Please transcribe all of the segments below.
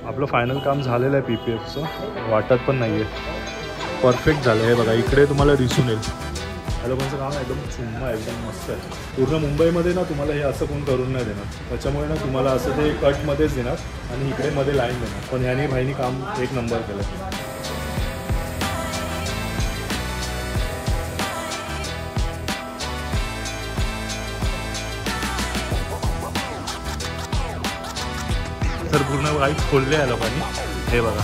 आपलं फायनल काम झालेलं आहे PPFचं, वाटत पण नाही आहे. परफेक्ट झालं आहे बघा, इकडे तुम्हाला दिसून येईल. ह्या लोकांचं काम एकदम चुम्मा आहे, एकदम मस्त आहे. पूर्ण मुंबईमध्ये ना तुम्हाला हे असं कोण करून नाही देणार, त्याच्यामुळे ना तुम्हाला असं ते कटमध्येच देणार आणि इकडे मध्ये लाईन देणार. पण ह्याने भाईनी काम एक नंबर केलं. तर पूर्ण वाईट खोलले आहे लोकांनी, हे बघा.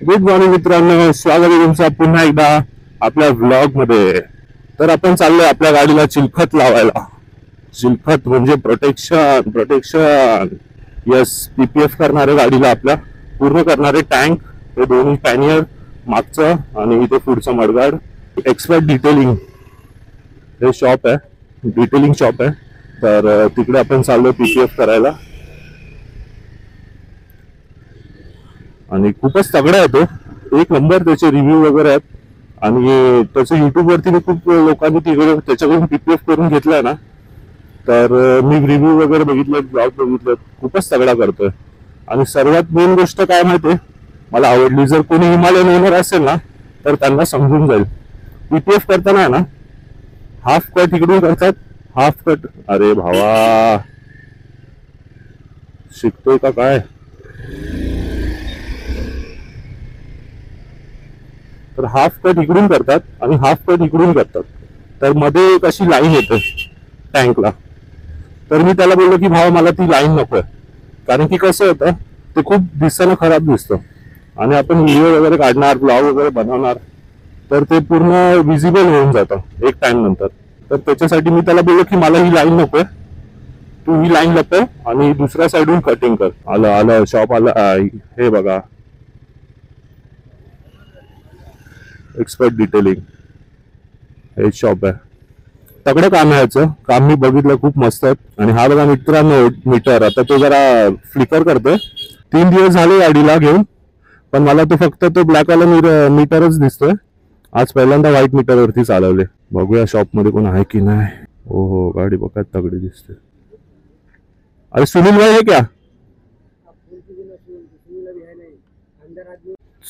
गुड मॉर्निंग मित्रांनो, स्वागत आहे तुमचं पुन्हा एकदा आपल्या व्लॉग मध्ये. तर आपण चाललोय आपल्या गाडीला चिलखत लावायला. चिलखत म्हणजे प्रोटेक्शन. यस, PPF करणारे गाडीला आपल्या पूर्ण करणारे टँक, हे दोन्ही पॅनियर मागचं आणि इथे पुढचं मडगाड. एक्सपर्ट डिटेलिंग हे शॉप आहे, डिटेलिंग शॉप आहे. तर तिकडे आपण चाललोय PPF करायला आणि खूपच तगडा आहे तो, एक नंबर. त्याचे रिव्ह्यू वगैरे आहेत आणि त्याचं युट्यूब वरती खूप लोकांनी तिकडे त्याच्याकडून PPF करून घेतलाय ना. तर मी रिव्ह्यू वगैरे बघितले, ब्लॉग बघितले, खूपच तगडा करतोय. आणि सर्वात मेन गोष्ट काय माहितीये मला आवडली, जर कोणी हिमालयन ओनर असेल ना तर त्यांना समजून जाईल. PPF करताना ना हाफ कट इकडून करतात, हाफ कट. अरे भावा, शिकतोय का काय? तर हाफ कट इकडून करतात आणि हाफ कट इकडून करतात. तर मध्ये एक अशी लाईन येते टँकला. तर मी त्याला बोललो की भावा मला ती लाईन नकोय, कारण की कसं होतं ते खूप दिसायला खराब दिसतं आणि आपण व्हिडिओ वगैरे काढणार, ब्लॉग वगैरे बनवणार, तर ते पूर्ण विजिबल होऊन जातं एक टाइम नंतर. तर त्याच्यासाठी मी त्याला बोललो की मला ही लाईन नकोय, तू ही लाईन लपव आणि दुसऱ्या साईडून कटिंग कर. आलं शॉप आलं, हे बघा, एक्सपर्ट डिटेलिंग हे शॉप आहे. तगडं काम आहे याचं, काम मी बघितलं, खूप मस्त आहे. आणि हा बघा मित्रांनो मीटर, आता तो जरा फ्लिकर करतोय. 3 दिवस झाले गाडीला घेऊन, पण मला तो फक्त तो ब्लॅक वाला मीटरच दिसतोय. आज पहिल्यांदा व्हाईट मीटर वरती चालवले. बघूया शॉप मध्ये कोण आहे की नाही. हो, गाडी बघा तगडी दिसते. अरे सुनील भाई है क्या?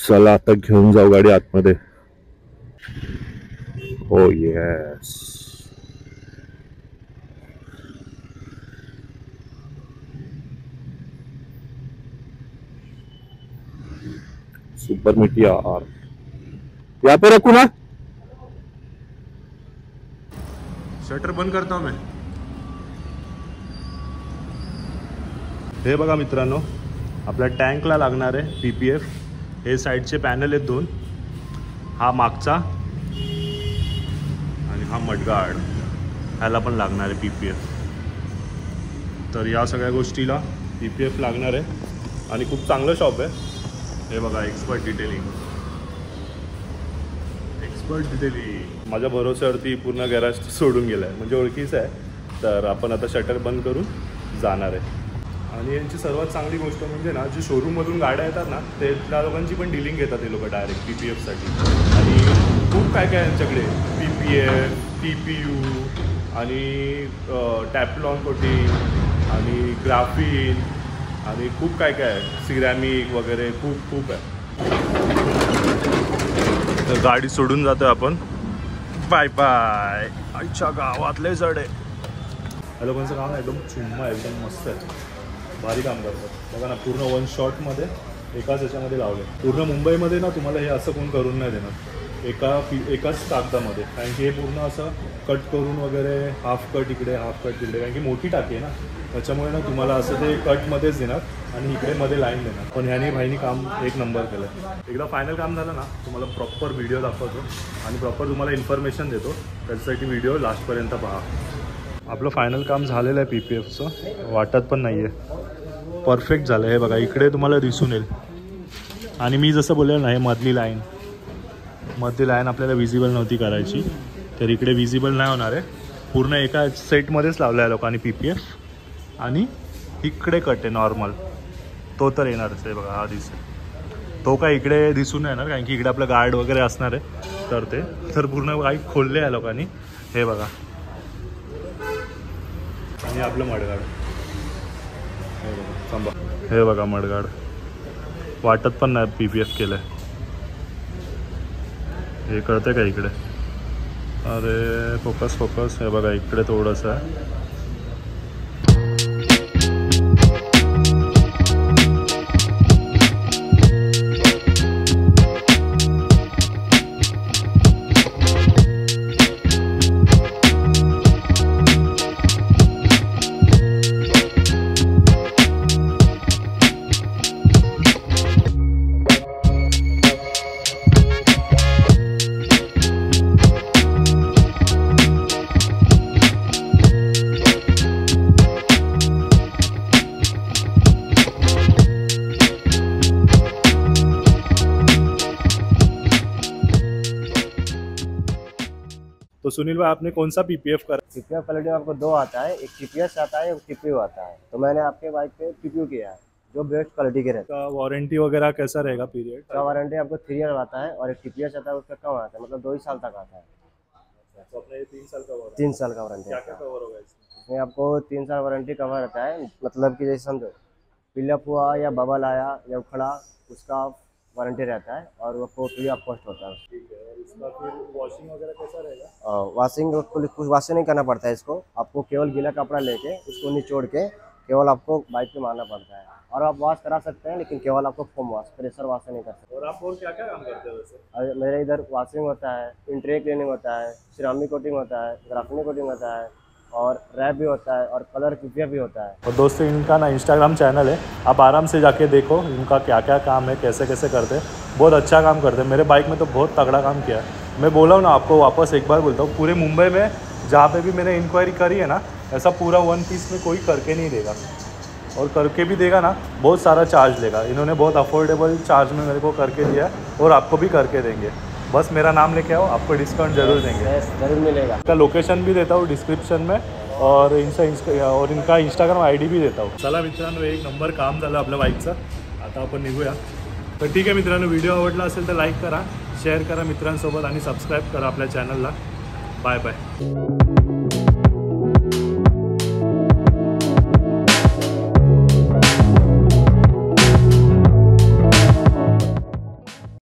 चला आता घेऊन जाऊ गाडी आतमध्ये. Oh yes. सुपर मिट्टी यार, यहाँ पे रखू ना. शटर बंद करता मैं. हे बघा मित्रांनो, आपल्या टँकला लागणार आहे PPF. हे साईडचे पॅनल आहेत 2, हा मागचा आणि हा मडगाड, ह्याला पण लागणार आहे PPF. तर या सगळ्या गोष्टीला PPF लागणार आहे आणि खूप चांगलं शॉप आहे. हे बघा, एक्सपर्ट डिटेलिंग. माझ्या भरोश्यावरती पूर्ण गॅरेज सोडून गेलाय, म्हणजे ओळखीचं आहे. तर आपण आता शटर बंद करून जाणार आहे. आणि यांची सर्वात चांगली गोष्ट म्हणजे ना, जी शोरूममधून गाड्या येतात ना, ते त्या लोकांची पण डीलिंग घेतात हे लोक डायरेक्ट PPFसाठी. आणि खूप काय काय यांच्याकडे PPF, TPU आणि टॅपलॉन कोटिंग आणि ग्राफिन आणि खूप काय काय, सिरॅमिक वगैरे खूप आहे. तर गाडी सोडून जातोय आपण. Bye bye. आजच्या गावातले जड आहे. ह्या लोकांचं काम एकदम चुम्मा आहे, एकदम मस्त आहे, भारी काम करतात. बघा ना, पूर्ण 1 शॉटमध्ये एकाच याच्यामध्ये लावले. पूर्ण मुंबईमध्ये ना तुम्हाला हे असं कोण करून नाही देणार एकाच कागदामध्ये, कारण की हे पूर्ण असं कट करून वगैरे, हाफ कट इकडे हाफ कट तिकडे, कारण की मोठी टाकी आहे ना, त्याच्यामुळे ना तुम्हाला असं ते कटमध्येच देणार आणि इकडे मध्ये लाईन देणार. पण ह्याने भाईनी काम एक नंबर केलं. एकदा फायनल काम झालं ना, तुम्हाला प्रॉपर व्हिडिओ दाखवतो आणि प्रॉपर तुम्हाला इन्फॉर्मेशन देतो. त्याच्यासाठी व्हिडिओ लास्टपर्यंत पहा. आपलं फायनल काम झालेलं आहे PPFचं, वाटत पण नाही आहे. परफेक्ट झालं. हे बघा, इकडे तुम्हाला दिसून येईल आणि मी जसं बोललेलं ना, हे मधली लाईन आपल्याला विजिबल नव्हती करायची, तर इकडे विजिबल नाही होणार आहे. पूर्ण एका सेटमध्येच लावला आहे लोकांनी PPF. आणि इकडे कट आहे नॉर्मल, तो तर येणारच आहे बघा. हा दिसेल, तो काय इकडे दिसून नाही येणार, कारण की इकडे आपलं गार्ड वगैरे असणार आहे. तर ते तर पूर्ण बाईक खोलले आहे लोकांनी, हे बघा. आणि आपलं मडगाड हे बघा, थांबा, हे बघा मडगाड. वाटत पण नाही PPF केलं आहे. हे कळतं का इकडे? अरे फोकस, हे बघा इकडे थोडंसं आहे. तो सुनील भाई, आपने कौन सा PPF करा? PPF क्वालिटी में आपको 2 आता है, एक TPS आता है, एक TPU आता है. तो मैंने आपके बाइक पे TPU किया है, जो बेस्ट क्वालिटी के रहता है. का वारंटी वगैरह कैसा रहेगा पीरियड? उसका वारंटी आपको 3 ईयर आता है, और एक TPS आता है उसका कम आता है, मतलब 2 ही साल तक आता है. तो अपना ये 3 साल का वारंटी. 3 साल का वारंटी क्या आता क्या है. कवर होगा इसमें? इसमें आपको 3 साल वारंटी कवर रहता है, मतलब कि जैसे समझो पिलअप हुआ या बबल आया या उखड़ा, उसका वारंटी रहता है, और वो फ्री ऑफ कॉस्ट होता है. ठीक है. और इसका फिर वॉशिंग वगैरह कैसा रहेगा? वॉशिंग को कुछ वॉशिंग नहीं करना पड़ता है इसको. आपको केवल गीला कपड़ा लेके उसको निचोड़ के केवल आपको बाइक पे मारना पड़ता है, और आप वॉश करा सकते हैं, लेकिन केवल आपको फोम वॉश, प्रेशर वॉश नहीं कर सकते. और आप और क्या क्या काम करते हैं वैसे? मेरे इधर वॉशिंग होता है, इंटीरियर क्लीनिंग होता है, सिरामिक कोटिंग होता है, ग्राफिनी कोटिंग होता है, और रैप भी होता है, और कलर PPF भी होता है. और दोस्तों, इनका ना इंस्टाग्राम चैनल है, आप आराम से जाके देखो इनका क्या क्या काम है, कैसे कैसे करते हैं. बहुत अच्छा काम करते हैं. मेरे बाइक में तो बहुत तगड़ा काम किया है. मैं बोला हूँ ना आपको, वापस एक बार बोलता हूँ, पूरे मुंबई में जहाँ पे भी मैंने इंक्वायरी करी है ना, ऐसा पूरा 1 पीस में कोई करके नहीं देगा, और करके भी देगा ना बहुत सारा चार्ज लेगा. इन्होंने बहुत अफोर्डेबल चार्ज में मेरे को करके दिया, और आपको भी करके देंगे. बस मेरा नाम लेके आओ, आपको डिस्काउंट जरूर देंगे. जरूर मिलेगा. इसका लोकेशन भी देता हूँ डिस्क्रिप्शन में, और इनका इंस्टाग्राम ID भी देता हूँ. चला मित्रांनो, एक नंबर काम झालं आपल्या बाईकचं. आता आपण निघूया. तर ठीक आहे मित्रांनो, व्हिडिओ आवडला असेल तर लाईक करा, शेअर करा मित्रांसोबत, आणि सबस्क्राईब करा आपल्या चॅनलला. Bye bye.